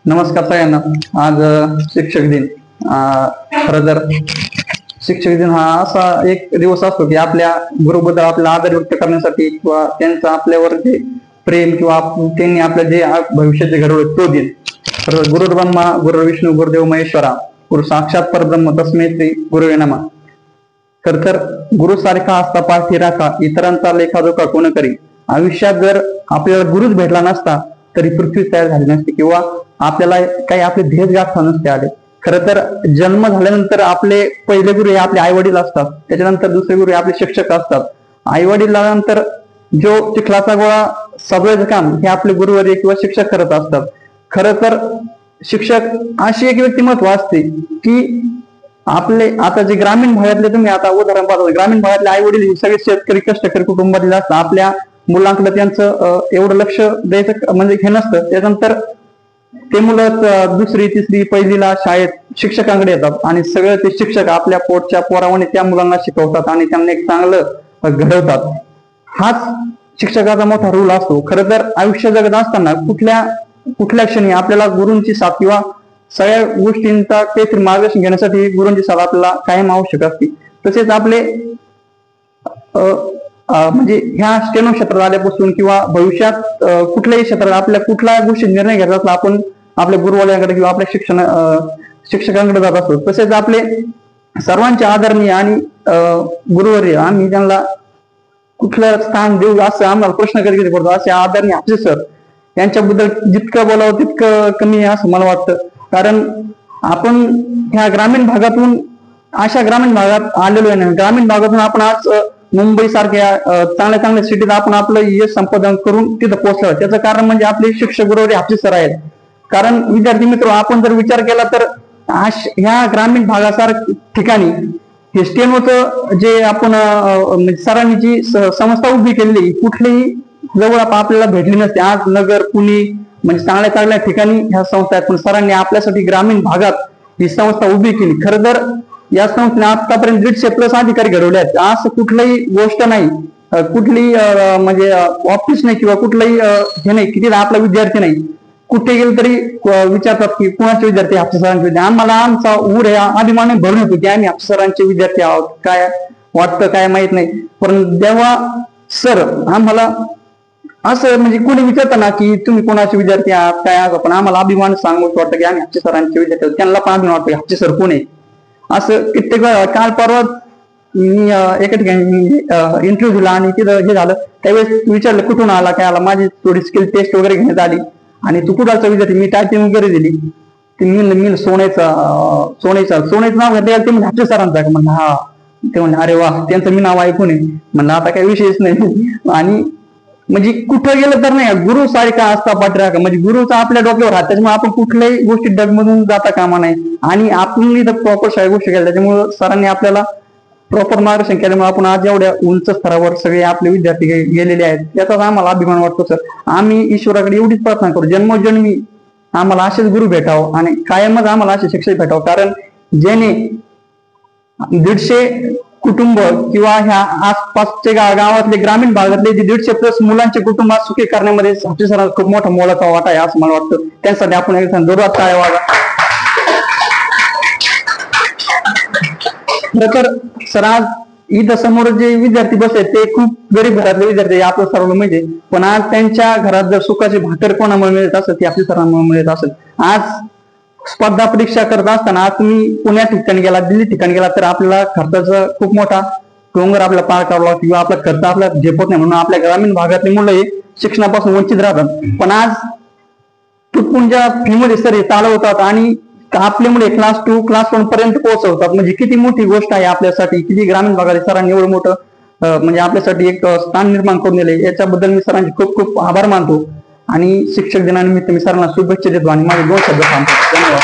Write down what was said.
नमस्कार सगळ्यांना. आज शिक्षक दिन. खरं तर शिक्षक दिन हा असा एक दिवस असतो की आपल्या गुरुबद्दल आपला आदर व्यक्त करण्यासाठी किंवा त्यांचं आपल्यावर जे प्रेम किंवा त्यांनी आपल्या जे भविष्याचे घडवले तो दिन. गुरु ब्रह्मा गुरु विष्णू गुरुदेव महेश्वरा गुरु साक्षात परब्रह्म तस्मै श्री गुरुवे नमः. खर तर गुरु सारखा असता पाठी राखा इतरांचा लेखाजोखा कोण करी. आयुष्यात जर आपल्याला गुरुच भेटला नसता तरी पृथ्वी तयार झाली नसती किंवा आपल्याला काही आपले ध्येय गाठता नसते आले. खरं तर जन्म झाल्यानंतर आपले पहिले गुरु हे आपले आई वडील असतात. त्याच्यानंतर दुसरे गुरु हे आपले शिक्षक असतात. आई वडिलांनंतर जो चिखलाचा गोळा सगळं काम हे आपले गुरुवर्य किंवा शिक्षक करत असतात. खरं तर शिक्षक अशी एक व्यक्तिमत्व असते की आपले आता जे ग्रामीण भागातले तुम्ही आता उदाहरण पाहता ग्रामीण भागातले आई वडील सगळे शेतकरी कष्टकरी कुटुंबातले असतात. आपल्या मुलांकडे त्यांचं एवढं लक्ष द्यायचं म्हणजे हे नसतं. त्यानंतर ते मुलं दुसरी तिसरी पहिलीला शाळेत शिक्षकांकडे येतात आणि सगळे ते शिक्षक आपल्या पोटच्या पोरावाने त्या मुलांना शिकवतात आणि त्यांना एक चांगलं घडवतात. हाच शिक्षकाचा मोठा रोल असतो. खरं तर आयुष्य जगत असताना कुठल्या क्षणी आपल्याला गुरूंची साथ किंवा सगळ्या गोष्टींचा काहीतरी मार्गदर्शन घेण्यासाठी गुरूंची साथ आपल्याला कायम आवश्यक असते. तसेच आपले म्हणजे ह्या स्टेनो क्षेत्रात आल्यापासून किंवा भविष्यात कुठल्याही क्षेत्रात आपल्या कुठल्या गोष्टी निर्णय घ्यायचा असला आपण आपल्या गुरुवाल्यांकडे किंवा आपल्या शिक्षकांकडे जात असतो. तसेच आपले सर्वांचे आदरणीय आणि गुरुवर्य आम्ही त्यांना कुठलं स्थान देऊ असं आम्हाला प्रश्न कधी पडतो. असे आदरणीय हापसे सर यांच्याबद्दल जितकं बोलावं तितकं कमी आहे असं मला वाटतं. कारण आपण ह्या ग्रामीण भागातून अशा ग्रामीण भागात आलेलो आहे ना. ग्रामीण भागातून आपण आज मुंबई सारख्या चांगल्या सिटीत आपण आपलं यश संपादन करून तिथं पोहोचलो. त्याचं कारण म्हणजे आपले शिक्षक गुरुवर्य हापसे सर आहेत. कारण विद्यार्थी मित्र आपण जर विचार केला तर ह्या ग्रामीण भागासारख्या ठिकाणी हे स्टेनोचं जे आपण सरांनी जी संस्था उभी केलेली कुठलीही जवळ आपल्याला भेटली नसते. आज नगर पुणे म्हणजे चांगल्या ठिकाणी ह्या संस्था आहेत. पण सरांनी आपल्यासाठी ग्रामीण भागात ही संस्था उभी केली. खरं तर या संस्थेने आतापर्यंत 150+ अधिकारी घडवले आहेत. असं कुठलीही गोष्ट नाही कुठली म्हणजे ऑफिस नाही किंवा कुठलंही हे नाही की तिथे आपला विद्यार्थी नाही. कुठे गेलं तरी विचारतात की कुणाचे विद्यार्थी हापसे सरांचे विद्यार्थी. आम्हाला आमचा ऊर या अभिमानाने भरून येतो की आम्ही हापसे सरांचे विद्यार्थी आहोत. काय वाटतं काय माहित नाही. पण जेव्हा सर आम्हाला असं म्हणजे कोणी विचारतं की तुम्ही कोणाचे विद्यार्थी आहात काय आहात पण आम्हाला अभिमान सांगू वाटतं की आम्ही हापसे सरांचे विद्यार्थी आहोत. त्यांना पण अभिमान वाटतो की हापसे सर कोण आहे. असं कित्येक काल परवा मी एका ठिकाणी इंटरव्ह्यू दिला आणि तिथं हे झालं. त्यावेळेस विचारलं कुठून आला काय आला. माझी थोडी स्किल टेस्ट वगैरे घेण्यात आली आणि तू कुठाचा विद्यार्थी मी टायपिंग वगैरे दिली. ते मी सोनेचं नाव घेतलं ते म्हणजे हापसे सरांचं म्हणलं हा. ते म्हणले अरे वा त्यांचं मी नाव ऐकून आहे. म्हणलं आता काही विषयच नाही. आणि म्हणजे कुठं गेलं तर नाही गुरु सारखा असता पाठराखा म्हणजे गुरुचा आपल्या डोक्यावर हात. त्याच्यामुळे आपण कुठल्याही गोष्टी डगमधून जाता कामा नाही आणि आपण इथं प्रॉपर सगळ्या गोष्टी केल्या. त्याच्यामुळे सरांनी आपल्याला प्रॉपर मार्गदर्शन केल्यामुळे आपण आज एवढ्या उंच स्तरावर सगळे आपले विद्यार्थी गेलेले आहेत. याचाच आम्हाला अभिमान वाटतो सर. आम्ही ईश्वराकडे एवढीच प्रार्थना करू जन्मोजन्मी आम्हाला असेच गुरु भेटावं आणि कायमच आम्हाला असे शिक्षक भेटावं. कारण ज्याने 150 कुटुंब किंवा ह्या आसपासच्या गावातले ग्रामीण भागातले जे 150+ मुलांचे कुटुंब सुखी करण्यामध्ये हापसे सरांचा खूप मोठा मोलाचा वाटा आहे असं मला वाटतं. त्यासाठी आपण एक जोरात टाळ्या वाजवा. खरं तर सर आज इथं समोर जे विद्यार्थी बसले ते खूप गरीब घरातले विद्यार्थी आपलं सर्व म्हणजे पण आज त्यांच्या घरात जर सुखाची भाकर कोणामुळे मिळत असत ती हापसे सरांमुळे मिळत असत. आज स्पर्धा परीक्षा करत असताना आज तुम्ही पुण्या ठिकाणी गेला दिल्ली ठिकाणी गेला तर आपल्याला खर्चाचा खूप मोठा डोंगर आपला पार करावा लागतो किंवा आपला खर्च आपल्याला झेपत नाही. म्हणून आपल्या ग्रामीण भागातली मुलं हे शिक्षणापासून वंचित राहतात. पण आज तुटपुंजा फीमध्ये सर हे चालवतात आणि आपले मुले क्लास 2 क्लास 1 पर्यंत पोहोचवतात. म्हणजे किती मोठी गोष्ट आहे आपल्यासाठी. किती ग्रामीण भागात सरांनी एवढं मोठं म्हणजे आपल्यासाठी एक स्थान निर्माण करून दिले. याच्याबद्दल मी सरांचे खूप खूप आभार मानतो आणि शिक्षक दिनानिमित्त मी सरांना शुभेच्छा देतो आणि माझे 2 शब्द सांगतो. धन्यवाद.